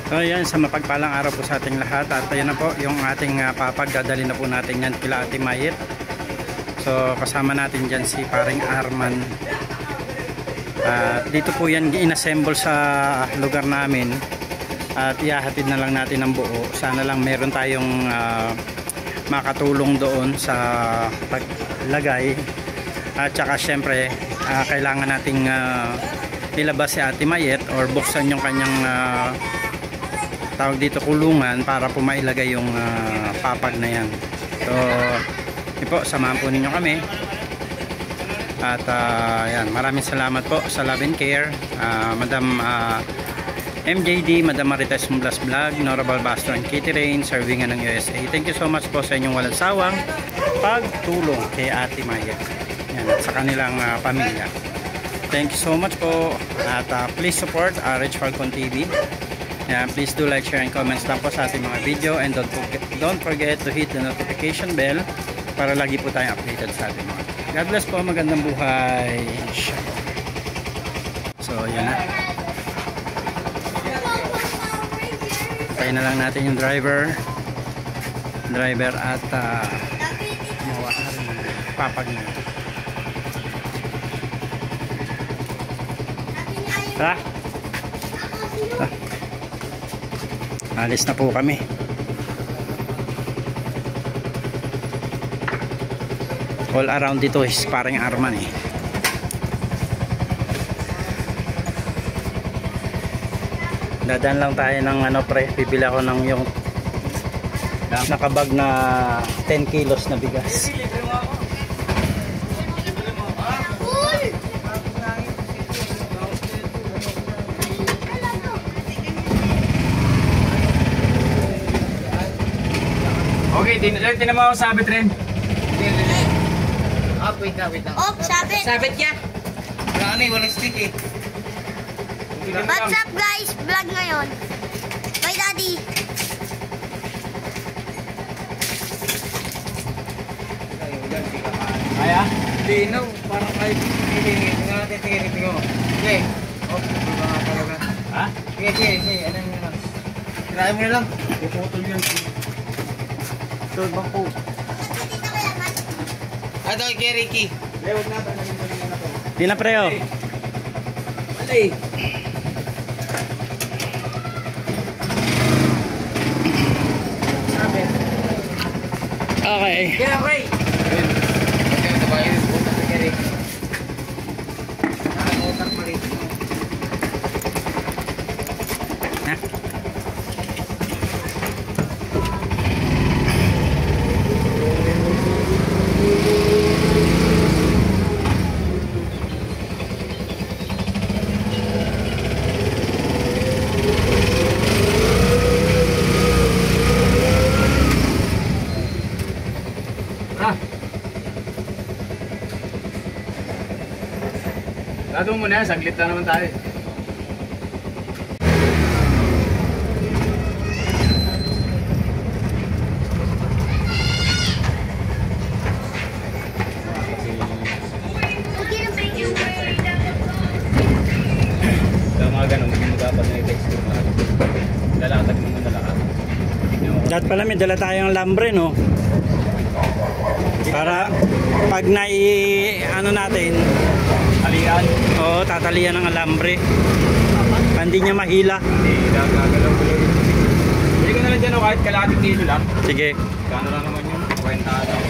So yan, sa mapagpalang araw po sa ating lahat. At ayan na po yung ating papag. Dadali na po natin yan kila Ate Mayet. So kasama natin dyan si paring Arman. Dito po yan inassemble sa lugar namin. At ihahatid na lang natin ang buo. Sana lang meron tayong makatulong doon sa paglagay. At saka syempre kailangan nating ilabas si Ate Mayet or buksan yung kanyang tawag dito kulungan para po mailagay yung papag na yan. So yun po, samahan po ninyo kami. At yan, maraming salamat po sa Love and Care, Madam MJD, Madam Marites Mublas Vlog, Nora Balbastro and Kitty Rain, Servingan ng USA. Thank you so much po sa inyong walang sawang pagtulong kay Ate Mayet yan, at sa kanilang pamilya. Thank you so much po. At please support Rich Falcon TV. Please do like, share and comments lang po sa ating mga video, and don't forget to hit the notification bell para lagi po tayong updated sa ating mga. God bless po, magandang buhay. So yan na. Tayo na lang natin yung driver at gumawa na rin ng papag na ito. Alis na po kami. All around dito is parang Arman eh. Dadaan lang tayo ng ano pre, bibili ako ng yung nakabag na 10 kilos na bigas. Okay, tinan mo ako sabit rin. Wait lang. Oh, sabit. Sabit niya. Wala walang stick eh. What's up guys? Vlog ngayon. Bye daddy. Kaya? Lino, parang kahit tingin natin, tingin mo. Okay. Oh, diba nga talaga. Ha? Sige. Ano mo na? Tirahin mo na lang. Puputol yun. Ito, bangko. Ato kay Ricky. Lewag na ba? Di na preo. Malay. Sabit. Okay. Yeah, okay. Okay, tabayin po sa kay Ricky. Nakakotang maliit mo. Ha? Lado mo na, saglit na naman tayo. Mga ganun, hindi mo dapat na i-text mo. Lalakad mo muna lakad. Dapat pala may dala tayong lambre no? Para pag ano natin, Alian. oo, tatalian ng alambre. Hindi niya mahila. Hindi gagalaw ko yun. Hindi ko na lang dyan o kahit kalating kilo lang. Sige. Gano'n lang naman yun. Kwenta lang.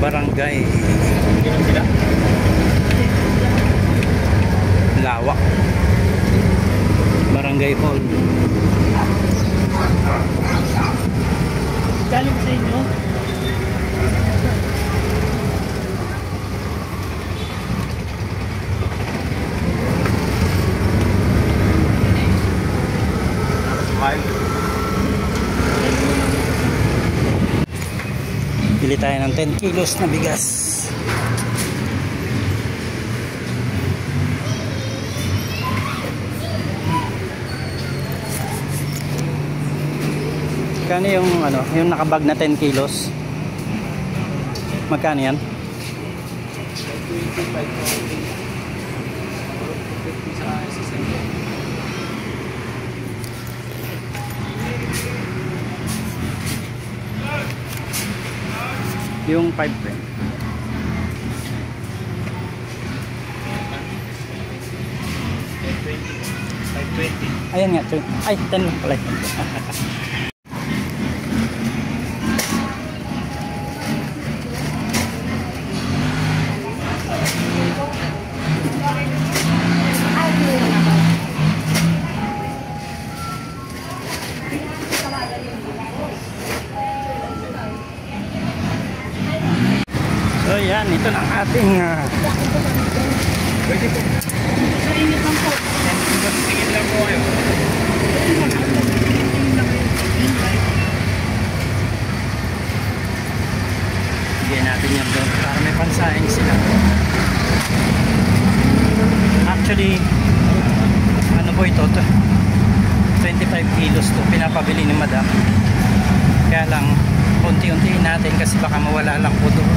barangay Lawak, Barangay Hall. Galing sa inyo? Bili tayo ng 10 kilos na bigas. Magkano yung ano, yung nakabag na 10 kilos? Magkano yan? 50 sa SSL. Yung 5 pen. 520. Ayan nga, 20. Ay, 10 lang pala. So yan, ito na ang ating Pwede po. Sa init lang po. Tingin lang po kayo. bigyan natin yan doon para may pansahin sila. Actually, ano po ito? 25 kilos to pinapabili ni madam. Kaya lang, unti-untiin natin kasi baka mawala lang po doon.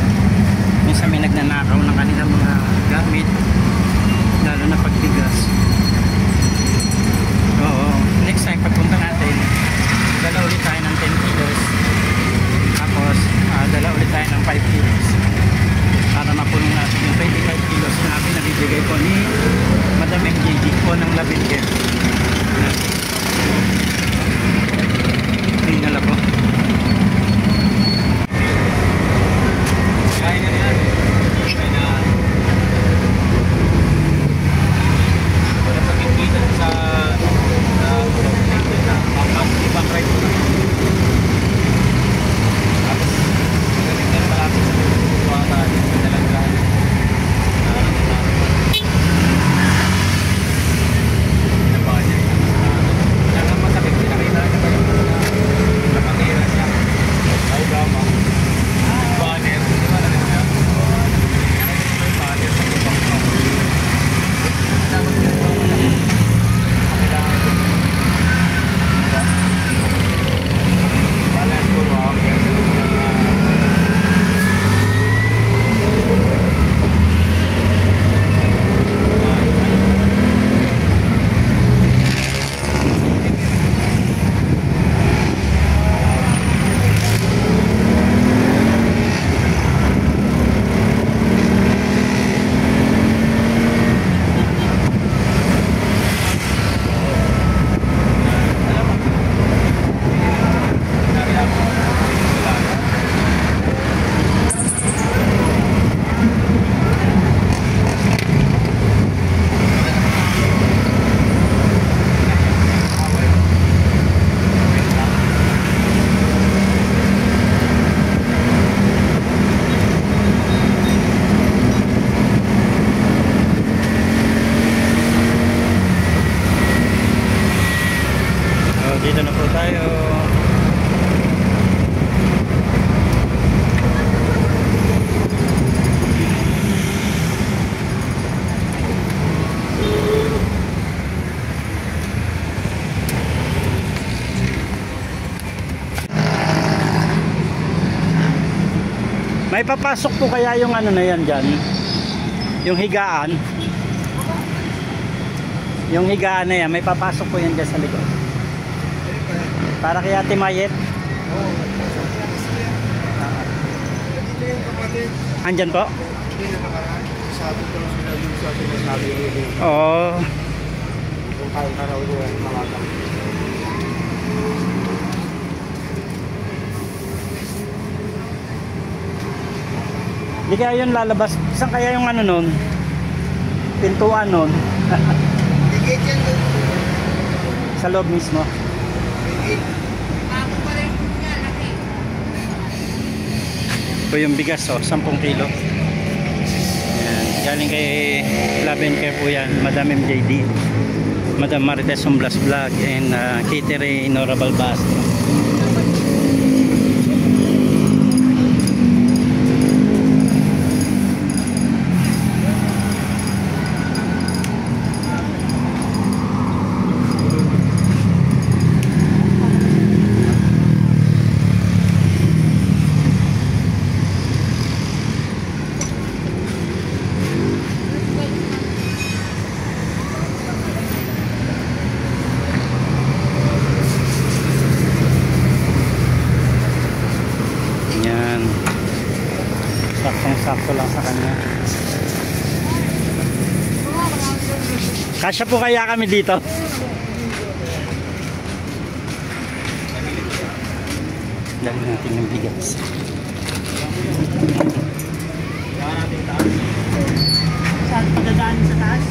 Minsan may nagnanakaw ng kanilang mga gamit, lalo na pagbigas. Oo, next time pagpunta natin, dala ulit tayo ng 10 kilos. Tapos, dala ulit tayo ng 5 kilos. Para mapunin natin yung 25 kilos na pinabibigay po ni Madam MJD po ng Labinker. Tingnan lang po. Kaya na yan. Kaya na. Wala pagkikita sa ibang right mo na. Tapos, galing na malapit sa mga tayo. Madalang gano'n. Dito na po tayo. May papasok po kaya yung ano na yan dyan? Yung higaan? Yung higaan na yan, may papasok po yan dyan sa likod. Para kay Ate Mayet. Andyan po? Sabi ko sila yung sa sinasabi nila. Oo. Kung kaya ka raw doon, mawagang. Hindi kaya yun lalabas. Saan kaya yung ano nun? Pintuan nun? Tigit yan doon. Sa loob mismo. Ito yung bigas, 10 kilo. Yan. Galing kay Labinker po yan, Madam MJD, Madam Marites Humblas Vlog, and Kitty Ray Nora Balbastro. Kasya po kaya kami dito. Dali natin ng bigas. Saan padadaan sa taas?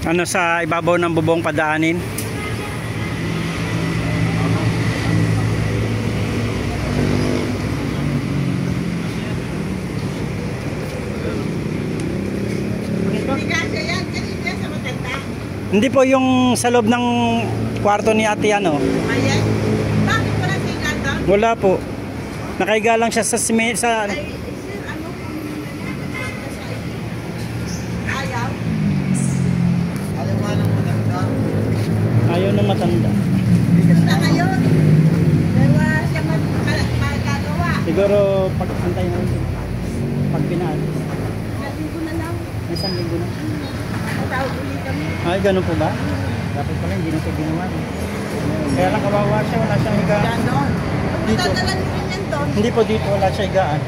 Ano sa ibabaw ng bubong padaanin? Hindi po yung sa loob ng kwarto ni ate ano. Ayan. Bakit wala siya doon? Wala po. Nakaiga lang siya sa sa Ay, sir, ano? Ayaw. Ayaw nga ng maganda. ayaw ng matanda. Gusto na ngayon. Pero wala siya magagawa. Siguro pag antay na rin. Pag pinaalis. Sabi ko na lang. May isang linggo na. Matawag ulit kami. Ay, ganun po ba? Dapat pala hindi na ito ginawa. Kaya lang kawawa siya, wala siyang higaan. Ganon. Dito. Matadalan mo rin yan doon. Hindi po dito, wala siya higaan.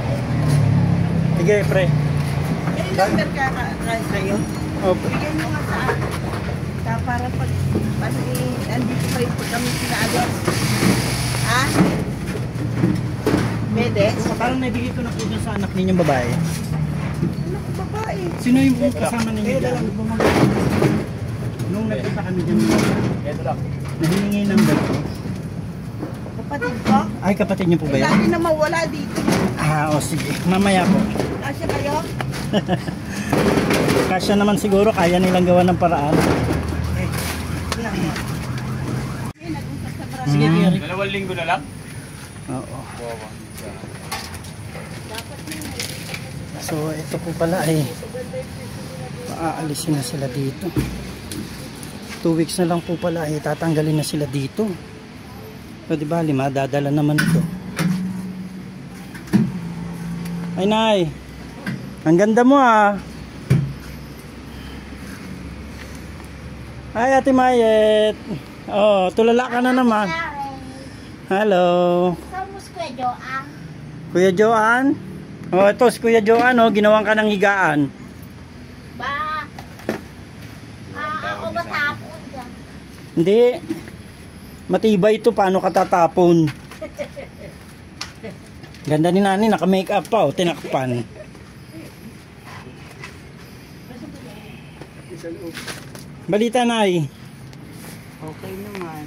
Sige, pre. Eh, number ka kayo. Opo. Bigyan mo nga sa akin. Para pag andito kayo pag kami sinaalis. Ha? Pwede? Parang naibigay ko na po dyan sa anak ninyong babae. Ano ko babae? Sino yung kasama ninyo dyan? Nung nagpunta kami dyan, nahihingi ng dalawa. Kapatid ko? Ay, kapatid niyo po ba yan? Lagi na mawala dito. Ah, o sige. Mamaya po. Kasi kayo? Kasya naman siguro, kaya nilang gawa ng paraan. Sige, Eric. 2 linggo na lang? Oo. So, ito po pala ay maaalisin na sila dito. 2 weeks na lang po pala ay tatanggalin na sila dito. So, di ba, dadala naman ito. Ay, Nay. Ang ganda mo ah. Ay, Ate Mayet. Oh, tulala ka na naman. Hello. Somos Kuya Joang. Kuya Joan? Oh, ito si Kuya Joan, oh, ginawan ka ng higaan. Ba? Ako ba tapon dyan? Hindi. Matibay ito, paano ka tatapon? Ganda ni Nani, naka-make up pa, oh, tinakpan. Balita, Nay. Okay naman.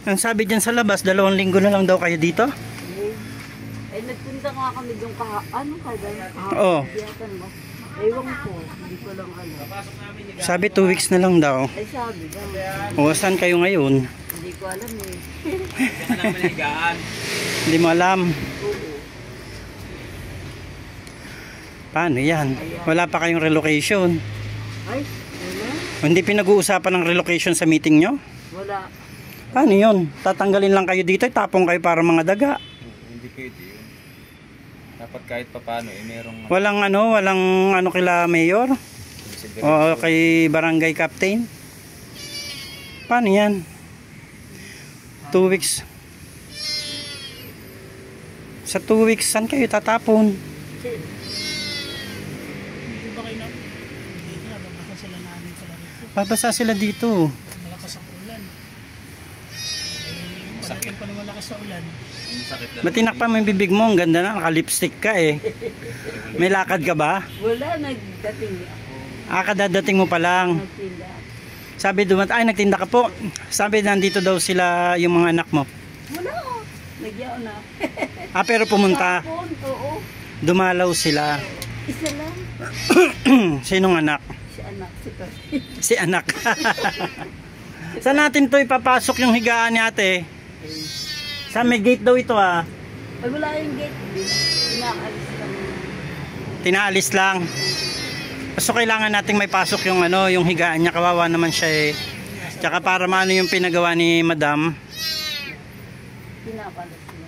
Ang sabi dyan sa labas, 2 linggo na lang daw kayo dito? Eh, nagpunta nga kami doon ano kada? Oo. Biyatan ba? Ewan ko, hindi ko lang alam. Sabi 2 weeks na lang daw. Ay sabi daw, O, saan kayo ngayon? hindi ko alam eh. Kasi naman higaan. Hindi mo alam. Oo. Paano yan? Wala pa kayong relocation. Ay, wala? Hindi pinag-uusapan ng relocation sa meeting nyo? Wala. Paano yun? Tatanggalin lang kayo dito, tapong kayo para mga daga. Hindi pwede yun. Dapat kahit papano eh merong Walang ano kila mayor? O kay barangay captain? Paano yan? 2 weeks. Sa 2 weeks, saan kayo tatapon? Babasa sila dito. sakit lang. Matinak pa mo yung bibig mo. Ang ganda na. Naka-lipstick ka eh. May lakad ka ba? Wala, nagdating ako. Kadadating mo pa lang. Nagtinda. Sabi nagtinda ka po. Sabi nandito daw sila yung mga anak mo. Wala. Nagyao na. Pero pumunta. Tapon, oo. Dumalaw sila. Isa lang. Sinong anak? Si anak, si Kasi. Si anak. Saan natin to ipapasok yung higaan ni ate? Sa may gate daw ito ah. Ay, wala yung gate. Inaalis lang. Tinaalis lang. So kailangan nating may pasok yung ano, yung higaan niya, kawawa naman siya eh. Tsaka para maano yung pinagawa ni Madam. Pinapalit sila.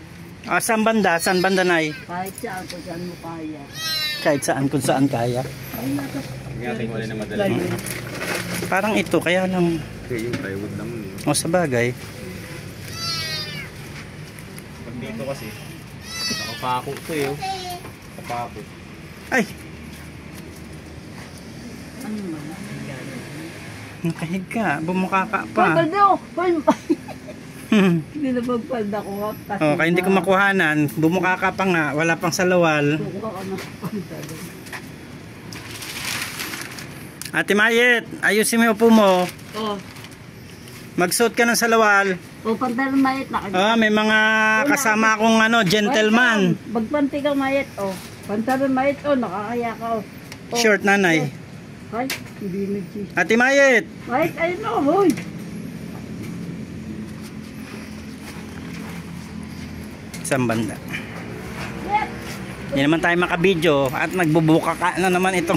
Saan banda? Saan banda, Nay? Kahit saan kung saan mo kaya. Kahit saan, kung saan kaya. Ngayon wala na madala. Parang ito, kaya lang. Okay, yung plywood lang yun. O sa bagay. Pag dito kasi, nakapako ito eh. Nakapako. Ay! Ano man? Nakahig ka, bumuka ka Paul, pa. baldo! Paul! Hindi na magpalda ko nga. Oh, kaya hindi ko makuhanan, bumuka ka pa nga, wala pang salawal. Kukuha ka ng palda. Ate Mayet, ayusin mo yung upo mo. Oh. Magsuot ka ng salawal. O, pantalon mayet na. May mga kasama akong ano, gentleman. Magpanti ka mayet, oh. Pantalon mayet, oh. Nakakaya ka, oh. Short nanay. Ay, hindi nagsis. Ate Mayet. Mayet, ayun, oh, hoy. Isang banda. Hindi naman tayo makabidyo at nagbubuka ka na naman itong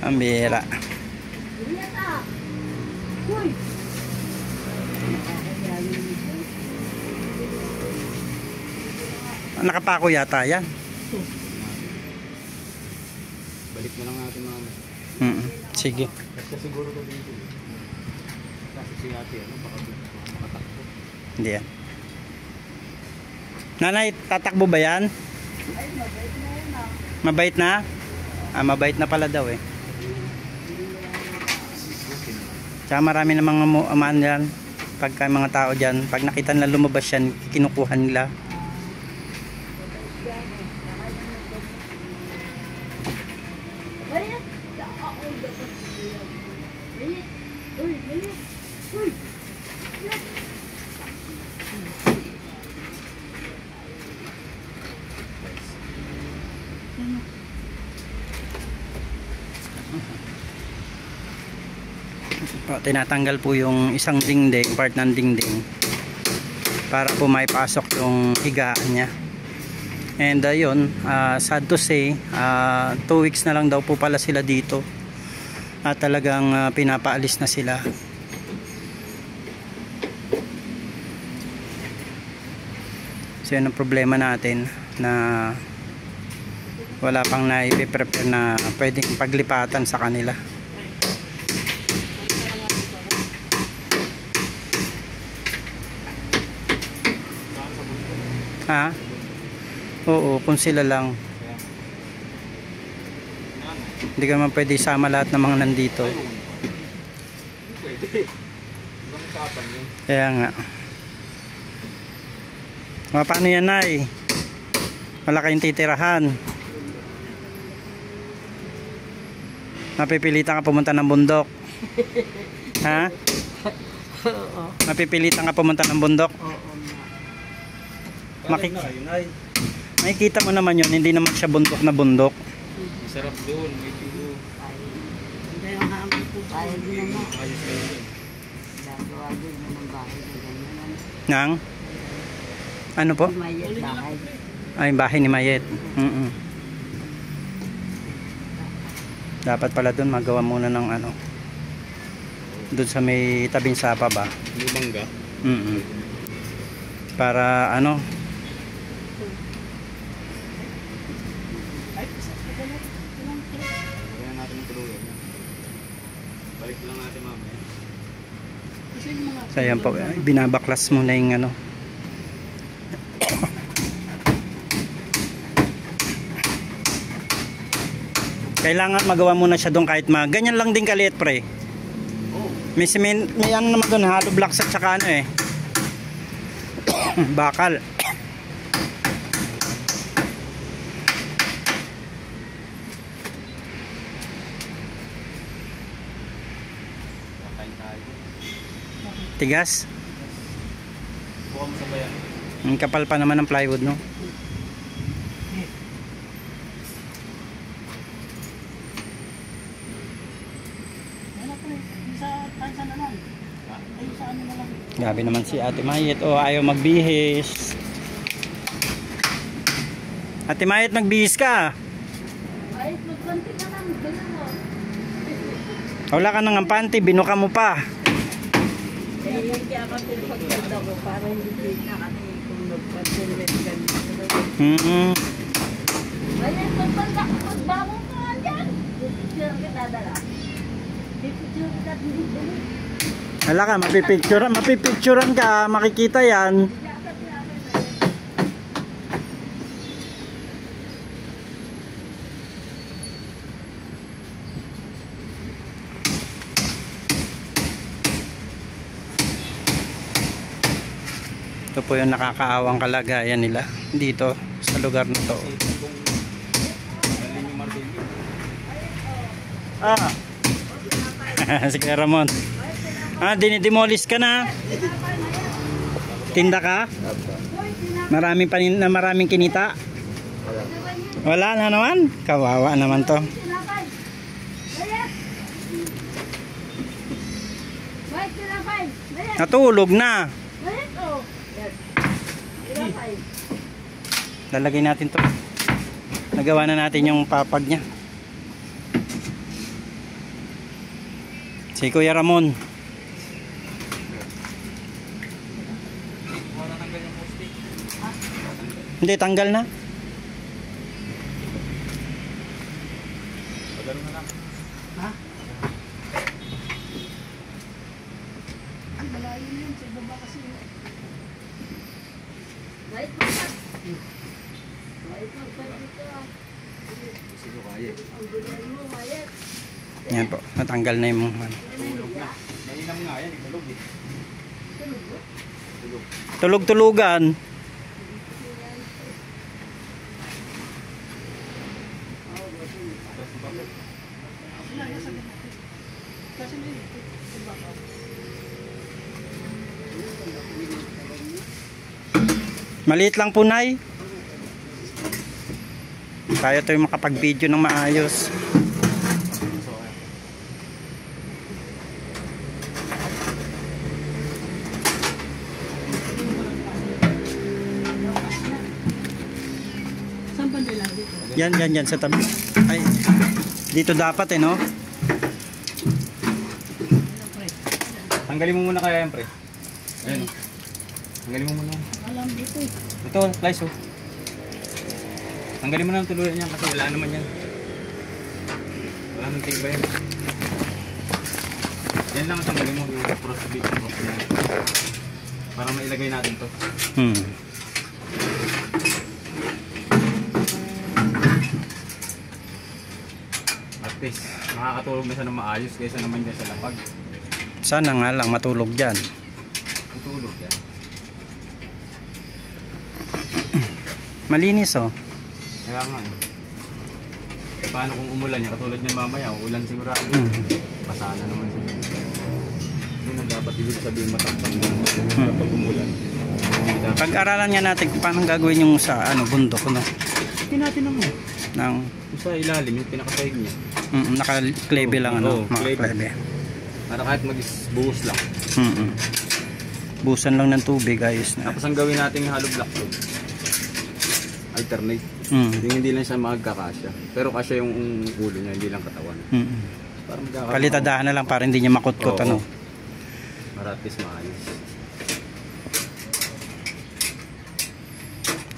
ang bira. Hoy. Nakapako yata yan. Balik na lang natin mga. Sige. Kasi siguro ko dito. Kasi si ate, ano, baka makatakbo. Hindi yan. Nanay, tatakbo ba yan? Mabait na? Mabait na pala daw eh. Tsaka marami na mga amaan yan. Pagka mga tao dyan, pag nakita nila lumabas yan, kinukuha nila. Tinatanggal po yung isang dingding, part ng dingding para po may pasok yung higaan niya. And yun, sad to say, 2 weeks na lang daw po pala sila dito at talagang pinapaalis na sila. So yun ang problema natin, na wala pang naipe-prepare na pwedeng paglipatan sa kanila. Ha? Oo, kung sila lang. Hindi ka naman pwede isama lahat ng mga nandito. Kaya nga. Paano yan, Nay? Wala kayong titirahan. Mapipilitan ka pumunta ng bundok. Ha? Mapipilitan ka pumunta ng bundok. Makikita mo naman yun, hindi naman siya bundok na bundok. Sarap doon, may tulo. Hindi yung hamon po. Kaya din naman. Ayos na yun. Gagawa din naman bahay na ganyan. Nang? Ano po? Mayet bahay. Ay, bahay ni Mayet. Dapat pala doon magawa muna ng ano. Doon sa may tabing sapa ba? Lumangga. Para ano? Kaya natin ang tuluyan. Balik lang natin mamaya. So ayan po, binabaklas muna yung ano. Kailangan magawa muna siya doon kahit ganyan lang din kaliit, pre. May cement, may ano naman doon, hollow blocks at saka ano eh. Bakal. Tigas. Buka mo sa bayan. Ang kapal pa naman ng plywood, no? Gabi naman si Ate Mayet. Oh, ayaw magbihis. Ate Mayet, magbihis ka. Mayet, Konti na lang, dalawa. Wala ka nang ampante, binuka mo pa. Kaya kami pagkanda ko para hindi na kami kung nagpatulit ganito. Ayan, pagbangon ka nga dyan. Picture kita dala. Picture kita dito. Wala ka, mapipicturean ka, makikita yan. Ito po yung nakakaawang kalagayan nila dito sa lugar na to. Ah. Si Kuya Ramon. Dinidemolish ka na. Tinda ka? Maraming kinita? Wala na naman? Kawawa naman to. Natulog na. Lalagay natin to. Nagawa na natin yung papag niya. Si Kuya Ramon. Hindi, tanggal na. Ha? Ang malayo yun, sa baba kasi. Wait, wait. Wait, dito. Sino kaya? Ang gulo mo, Mayet. Yan po, natanggal na yung Mainam nga yan, tulog eh. tulog-tulugan. Maliit lang po, Nay. Tayo tayo makapag-video ng maayos. Saan ba nila dito? Yan sa tabi. Ay, dito dapat no? Tanggalin mo muna kaya yan, pre. Ayun. Tanggalin mo muna. Alam dito eh. Ito, slice oh. Tanggalin mo na ang tuluyan yan kasi wala naman yan. Wala nang tigba yan. Yan lang ang tanggalin mo yung prosbit. Para mailagay natin to. At least, makakatulog na siya ng maayos kaysa naman dyan sa lapag. Sana nga lang matulog dyan. Tutulog yan. Malinis oh. Kaya nga eh. Paano kung umulan niya? Katulad niyan mamaya, ulan sigurado. Pasana naman siya. Yun ang dapat ibig sabihin matakpan kapag umulan. Pag-aralan nga natin kung paano gagawin yung sa bundok no? Tinatin mo. Nang Yung sa ilalim, yung pinakasaig niya. naka-klebe lang Oo, mga klebe. klebe. Para kahit mag-buhos lang. Busan lang ng tubig, ayos na. Tapos ang gawin natin yung hollow block load. Alternate. Hindi lang siya magkakasya. Pero kasya yung ulo niya, hindi lang katawan. Para magkakaroon. Palitadahan na lang para hindi niya makutkot. Oo. Para at least maayos.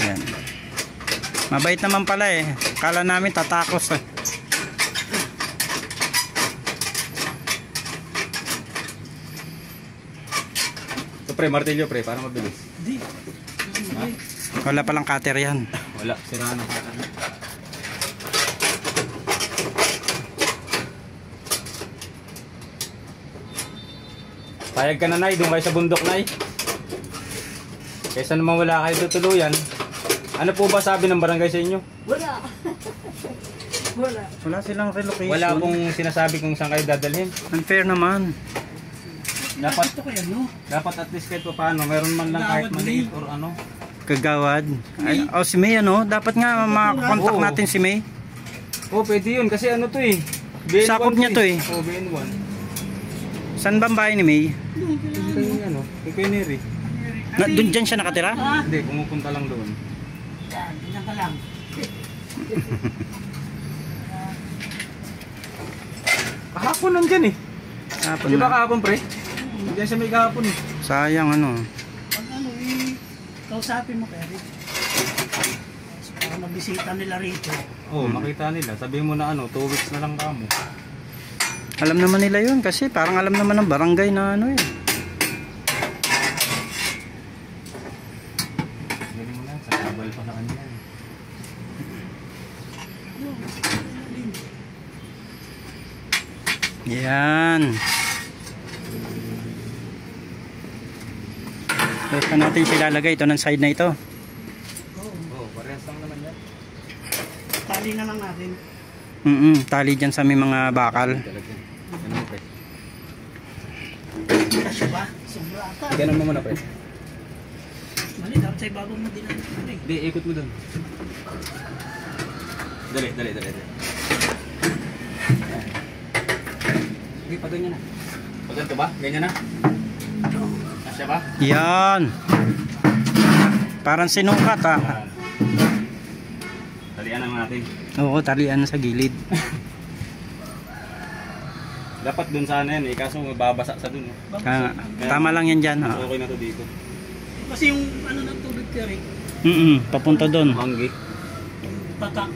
Yan. Mabait naman pala eh. Kala namin tatakos eh. So pre, martilyo pre, para mabilis. Di. Ha? Wala palang cutter yan. Wala, sira na. Payag ka na, Nay, doon kayo sa bundok, Nay. Kaysa naman wala kayo tutuluyan. Ano po ba sabi ng barangay sa inyo? Wala. Wala. Wala silang relocation. Wala pong sinasabi kung saan kayo dadalhin. Unfair naman. Dapat, Ito kaya no? dapat at least kahit pa paano, meron man lang kahit maliit or ano. Kagawad. Ay, si May dapat nga makakontak Oo. natin si May. Oh, pwede yun kasi ano to eh. BN1 Sakop niya to eh. Oh, BN1. Saan ba ang bahay ni May? Kaya ano, kay Neri. Doon dyan siya nakatira? Hindi, pumupunta lang doon. Yan, yan ka lang. Kahapon nandyan eh. Hapon Di ba na. kahapon pre? Diyan siya may kahapon eh. Sayang ano. Pag ano, kausapin mo kaya rin. Para mabisita nila rito. Oo, makita nila. Sabihin mo na ano, 2 weeks na lang kamo. Alam naman nila yun kasi parang alam naman ng barangay na ano eh. Sabihin mo na, sa kabal pa sa kanya. Yan. Doon pa natin sila lagay ito ng side na ito. Oo, parehas lang naman yan. Tali na lang natin. Tali dyan sa may mga bakal. Talaga. Ganun pre. Kasya ba? Sobra ata. Ganun mo muna pre. Mali, dapat sa ibabaw mo din ang ano eh. Hindi, ikot mo dun. Dali. Sige, pa ganyan na. Pa ganito ba? Ganyan na? Kasya ba? Yan. Parang sinukat ah. Yan. Talian lang natin. Oo, talian sa gilid. Dapat dun sana yan eh, kaso babasa sa dun. Ah, tama lang yan dyan. Mas Ha? okay na to dito. Kasi yung ano ng tubig ka rin, Papunta doon. Hanggi. patak.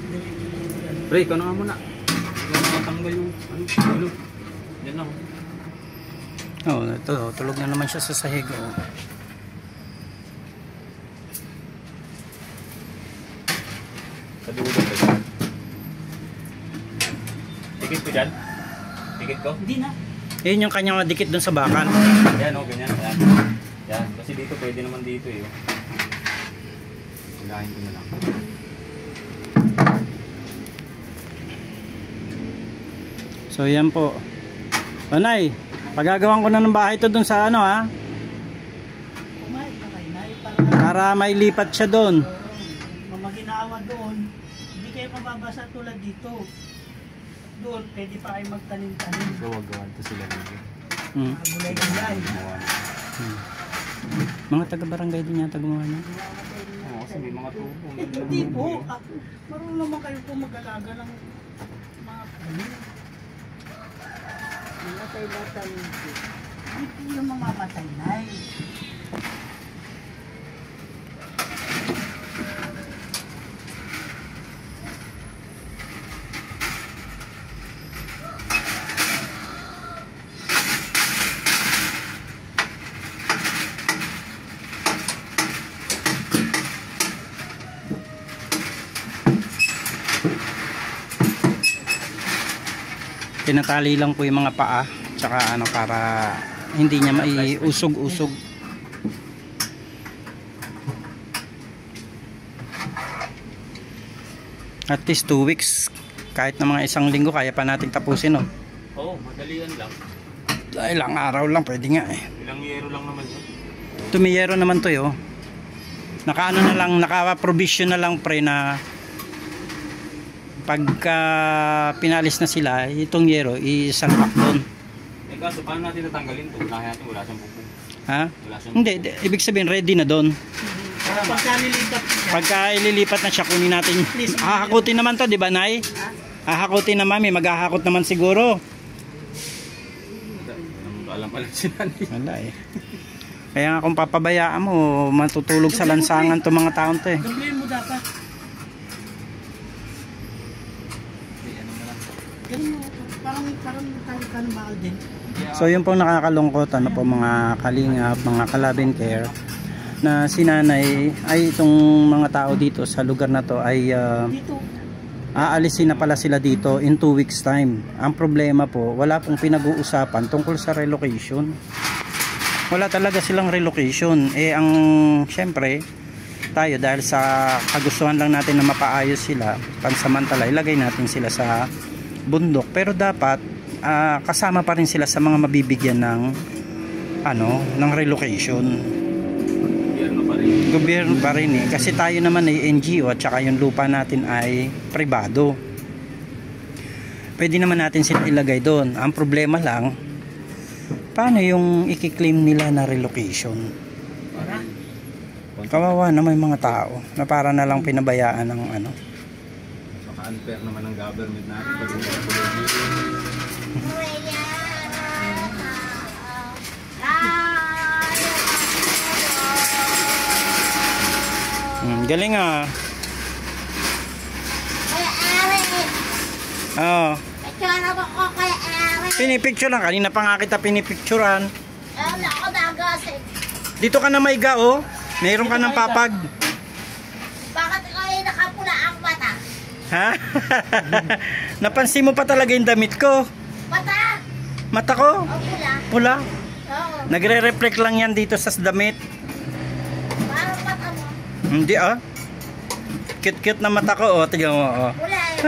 Pre, ikaw na nga muna. Ikaw na matanggal yung ano. Yan lang. Oo, ito. Tulog na naman siya sa sahig. Oh. Sa dulo ko. Tikit ko dyan. Tikit ko. Hindi na. Yun yung kanyang dikit doon sa bakal. Yan o, ganyan. Yan. Yan. Kasi dito, pwede naman dito eh. Hilahin ko na lang. So yan po. Nay, pagagawan ko na ng bahay ito doon sa ano ha. Kumain na kayo na. Para may lipat siya doon. Mamaginawa doon. Hindi kayo mababasa tulad dito. Doon, pwede pa kayo magtanim-tanim. Gawag-gawag to sila dito. Gulay-gulay. Mga taga-barangay din yata gumawa niya. Oo, kasi may mga tubo. Hindi po. Marunong naman kayo po mag-alaga ng mga tanim. Matay na tanim ko. Hindi po yung mamamatay na eh. Tinatali lang po yung mga paa. Tsaka ano para hindi niya maiusog-usog. At least 2 weeks. Kahit na mga 1 linggo kaya pa nating tapusin. Oh. Oo, madalian lang. Ilang araw lang pwede nga eh. Ilang yero lang naman yun. Tumiyero naman to yo. Nakaano na lang, naka-provision na lang pre na pagka pinalis na sila, itong yero isalpak doon. Eh kaso, paano natin natanggalin ito? Kaya natin wala siyang pupong. Ha? Wala siyang Hindi, ibig sabihin ready na doon. Pagka nilipat siya, Pagka ililipat na siya, kunin natin. Hahakutin naman to, di ba, Nay? Hahakutin naman, may maghahakot naman siguro. alam pala si Nani. Wala eh. Kaya nga kung papabayaan mo, matutulog sa lansangan to mga taon to eh. gambling mo dapat. Ganun mo, parang talikan mahal din. So yun po nakakalungkot ano po mga kalingap, mga kalabin care na si nanay ay itong mga tao dito sa lugar na to ay Dito, aalisin na pala sila dito in 2 weeks time. Ang problema po, wala pong pinag-uusapan tungkol sa relocation. Wala talaga silang relocation. Eh ang syempre tayo dahil sa kagustuhan lang natin na mapaayos sila, pansamantala ilagay natin sila sa bundok. Pero dapat kasama pa rin sila sa mga mabibigyan ng ng relocation. Gobyerno pa rin. Gobyerno pa rin eh. Kasi tayo naman ay NGO at saka yung lupa natin ay pribado. Pwede naman natin sila ilagay doon. Ang problema lang, paano yung i-claim nila na relocation? para. Kawawa naman yung mga tao na para na lang pinabayaan ng Saka unfair naman ng government natin. Pag Galing ah. Kaya Eric. Oo. Picture na ba ko kay Eric? Pinipicture lang. Kanina pa nga kita pinipicturean. Wala ako nagasig. Dito ka na maiga oh. Mayroon ka ng papag. Bakit ikaw ay nakapula ang mata? Ha? Napansin mo pa talaga yung damit ko. Mata? Mata ko? O pula? Pula. Oo. Nagre-reflect lang yan dito sa damit. Parang mata mo. Hindi ah. Cute-cute na mata ko oh. Tignan mo oh. Pula eh.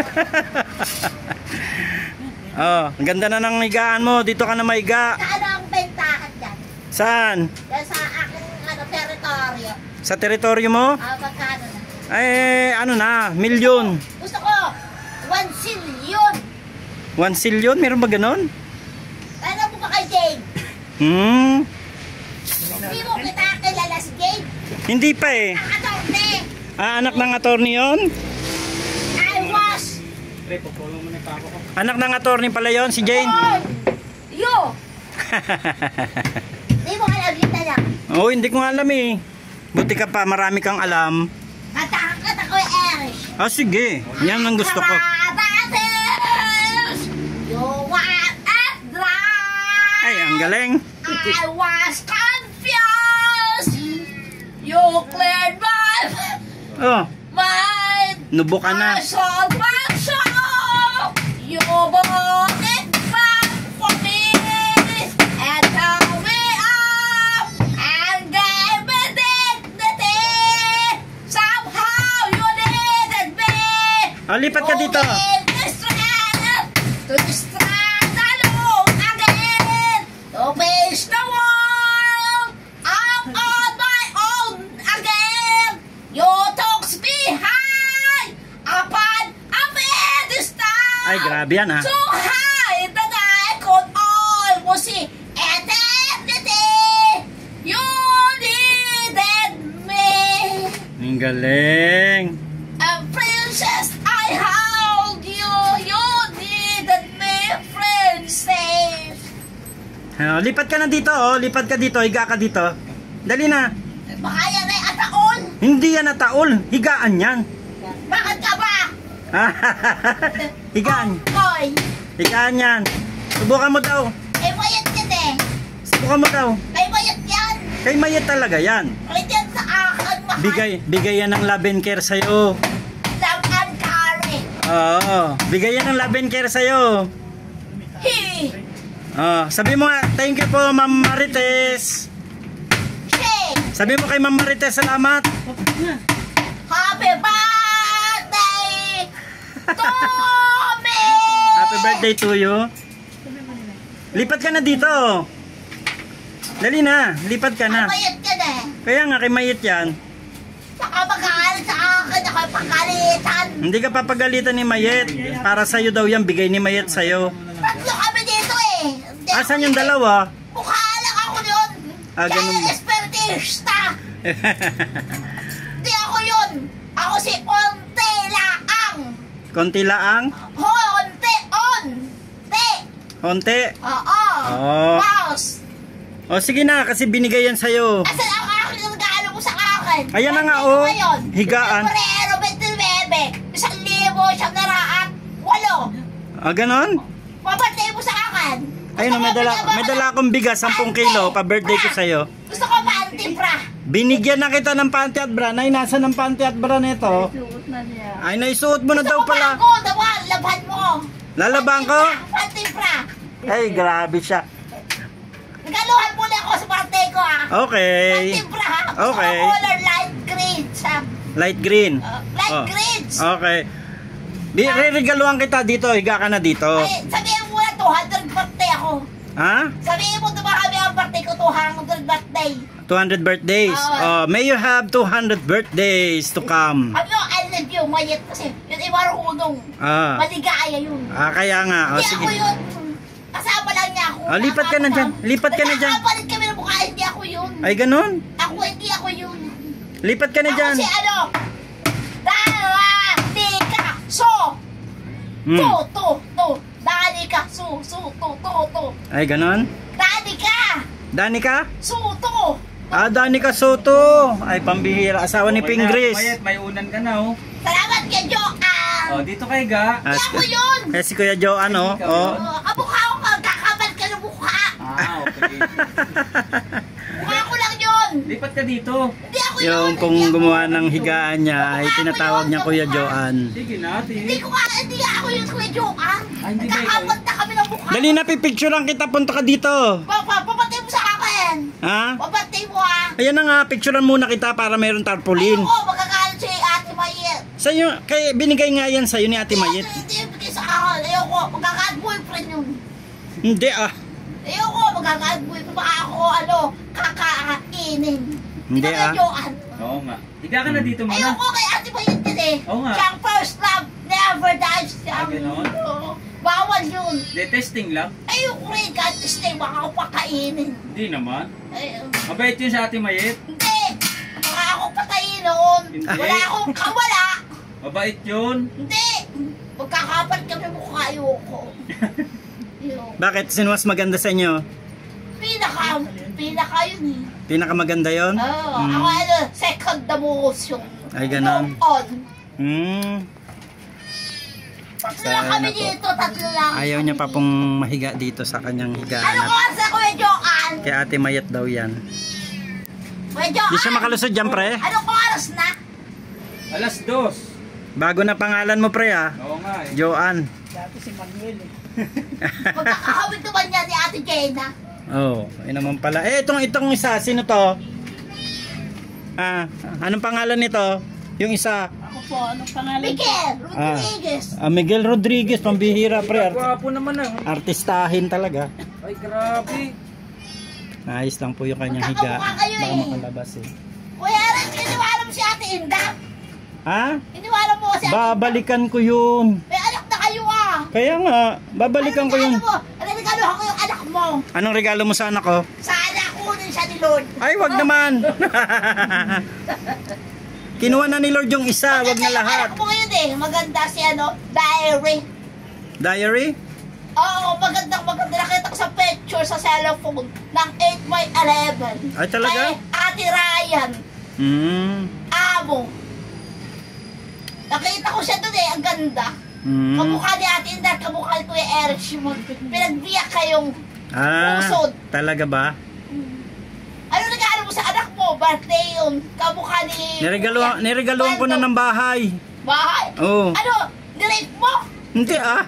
Oh, ang ganda na ng higaan mo. Dito ka na maiga. Saan ang bentahan dyan? Saan? Yan sa aking teritoryo. Sa teritoryo mo? Magkano na? Ay, ano na, milyon. Gusto ko, 1 zillion. 1 zillion? Meron ba ganon? Ano mo ba kay Jane? Hindi mo kita kilala si Jane? Hindi pa eh. Ang attorney. Anak ng attorney yon? I was. Pre, pagpulong mo na yung pako ko. Anak ng attorney pala yon, si Jane. Yo. Hindi mo alam kita lang. Oh, hindi ko alam eh. Buti ka pa, marami kang alam. Matakot ako yung Irish. Ah, sige. Yan ang gusto ko. Karabatis! You want it dry? Ay, ang galing. I was confused. You cleared my Oh, mind. nubo ka na. I saw passion. You brought it back for me and turned me up and gave me dignity. Somehow you needed me. Oh, lipat ka dito. To distract alone again. To face the world. I'm on my own again. You took me high upon a pedestal. Ay, grabe yan ah. So high that I could almost see eternity. You needed me. Ang galing. A princess, I held you. You needed me, princess. Oh, lipat ka na dito oh. Lipat ka dito. Higa ka dito. Dali na. Baka yan ay ataon. Hindi yan na taol. Higaan yan. Bakit ka ba? Higaan. Koy, Higaan yan. Subukan mo daw. ay mayat yan eh. Subukan mo daw. Ay mayat yan. Kay mayet talaga yan. Ay yan sa akin, mahal. Bigay yan ng love and care sa'yo. Love and carry. Oo. Bigay yan ng love and care sa'yo. He. Sabi mo nga, thank you po Ma'am Marites. He. Sabi mo kay Ma'am Marites, salamat. Happy birthday to me. Happy birthday to you. Lipat ka na dito. Dali na, lipat ka na. Ay mayat yan eh. Kaya nga kay mayet yan. Saka magalit sa akin. Ako pagkalitan. Hindi ka papagalitan ni Mayet. Para sa'yo daw yan, bigay ni Mayet sa'yo. Tatlo kami dito eh. Hindi Asan ako yung yun. dalawa? Mukha lang ako yun. Ah, ganun ba? Espiritista. Hindi ako yun. Ako si Onte Laang. Konti laang. Honte on. Te. Konti. Oo. Oo. Mouse. O sige na, kasi binigay yan sa'yo. Asan ang akin yung regalo mo sa akin? Ayan na nga, Birthday ko oh. ngayon. Higaan. Febrero 29. 1,000 Ah, ganon? Pabirthday mo sa akin. Ayun, may dala akong bigas, 10 kilo, pa-birthday ko sa'yo. Gusto ko panty bra. Binigyan na kita ng panty at bra. Nay, nasa ng panty at bra nito? Suot na niya. Ay, naisuot mo na daw Gusto ko pala. bago, dawa, laban mo. Lalabang ko? Panty bra. Ay, grabe siya. Regaluhan muna ako sa birthday ko ah. Okay. Panty bra. Gusto Okay. ko color light green. Light green. Light Oh. green. Okay. Re-regaluhan kita dito. Higa ka na dito. Ay, sabihin mo na 200 birthday ako. Ha? Sabihin mo diba kami ang birthday ko 200 birthday. 200 birthdays. Oh, may you have 200 birthdays to come. Sabi mo, I love you, mayet kasi. Yun ay marunong. Ah. Maligaya yun. Kaya nga. Oh, Hindi sige. ako yun. Kasama lang niya ako. Ah, lipat ka na dyan. Lipat ka na dyan. Nagkakapalit kami ng mukha, hindi ako yun. Ay, ganon. Hindi ako yun. Lipat ka na dyan. Ako si ano? Danica. So. Hmm. To. Danica. To. Ay, ganon. Danica. Danica? To. Ah, Danica Soto. Ay, pambihira. Asawa ni Okay na, Pingris. Mayet, may unan ka na, oh. Salamat kay Joanne. Oh, dito kay Ga. Ah, Ako yun. eh, si Kuya Joe, ano? Ikaw Oh. yun? Kamukha ko magkakabal ka ng mukha. Ah, okay. Mukha ko lang yun. Lipat ka dito. Hindi ako yun. Yung kung gumawa ng higaan niya ay tinatawag niya Kuya Joan. Sige na, Hindi ko nga, hindi ako yun Kuya Joanne. Ah, hindi ba ikaw? Nagkakabal na kami ng mukha. Dali na, pipicturean kita. Punta ka dito. Papatay mo sa akin. Ha? Papatay mo ah. Ayan na nga, picturean muna kita para mayroon tarpaulin. Ayoko, magkakalit si Ate Mayet. Sa'yo, kay binigay nga yan sa'yo ni Ate Mayet. Hindi, bigay sa akin. Ayoko, magkakalit boyfriend yun. Hindi ah. Ayoko, magkakalit boyfriend. Baka ako, kakainin. Hindi, Kuya ah. Joanne. Oo nga. Higa ka na dito muna. Ayoko kay Ate Mayet din eh. Oo nga. Siyang first love never dies. Ah, ganon? Oo. Bawal yun. De, testing lang. Ayoko rin kahit stay, baka ako pakainin. Hindi naman. Ay, Mabait yun sa Ate Mayet. hindi. Baka ako patayin noon. Hindi. Wala akong kawala. Mabait yun. Hindi. Magkakapat kami mukha, ayoko. Ayoko. Bakit? Sino mas maganda sa inyo? Pinaka yun eh. Pinakamaganda yon? Oo, ako second the most yung Ay, ganon. yung on. Hmm. Tatlo lang kami Sana po. dito, tatlo lang. Ayaw niya pa pong mahiga dito sa kanyang Ano higaan. ko sa Kuya Joanne? Kay Ate Mayet daw yan. Kuya Joanne? Di siya makalusod dyan, pre. Anong oras na? Alas 2. Bago na pangalan mo, pre, ah. Oo nga eh. Joan. Dati si Manuel eh. Magkakahawid naman niya ni Ate Jenna. Oh, ayun naman pala. Eh, itong isa, sino to? Ah, anong pangalan nito? Yung isa. Ako po, anong pangalan? Miguel Rodriguez. Miguel Rodriguez, pambihira, pre. Gwapo naman ah. Artistahin talaga. Ay, grabe. Naayos lang po yung kanyang higa. Magkakamukha kayo Baka eh. makalabas eh. Kuya Alex, iniwala mo si Ate Inda. Ha? Iniwala mo si Ate Inda. Babalikan ko yun. May anak na kayo ah. Kaya nga, babalikan ko yun. Regalo ko yung anak mo. Anong regalo mo sa anak ko? Sana kunin siya ni Lord. Ay, wag naman. Kinuha na ni Lord yung isa, wag na Maganda yung lahat. anak mo ngayon eh. Maganda si Diary. Diary? Oo, maganda. Nakita ko sa picture sa cellphone ng 8x11. Ay, talaga? Kay Ate Ryan. Amo. Nakita ko siya doon eh. Ang ganda. Kamukha ni Ate Inda, kamukha ni Kuya Eric Shimon. Pinagbiyak kayong pusod. Talaga ba? Ano regalo mo sa anak mo? Birthday yun. Kamukha ni... Niregaluhan ko na ng bahay. Bahay? Oo. Ano? Nirape mo? Hindi ah.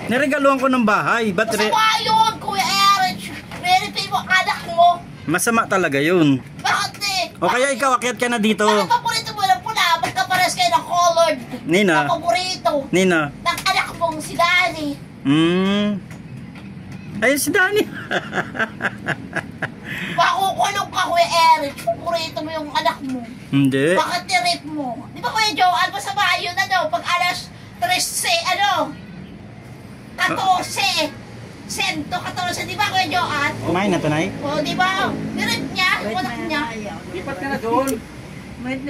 Niregaluhan ko ng bahay. Ba't Masama yun, Kuya Eric. Nirape mo anak mo. masama talaga yun. Bakit eh? O kaya ikaw, akyat ka na dito. Bakit paborito mo ng pula? Ba't ka pares kayo ng colored? Nina. Na paborito. Nina. Ng anak mong si Danny. Ayun si Danny. Makukulong ka, Kuya Eric. Paborito mo yung anak mo. Hindi. Bakit nirip mo? Di ba Kuya Joanne, masama yun pag alas 13, 14, 14, di ba Kuya Joanne? Kumain na tunay? O, di ba? Nirip niya, yung anak niya. Lipat ka na doon. Wait,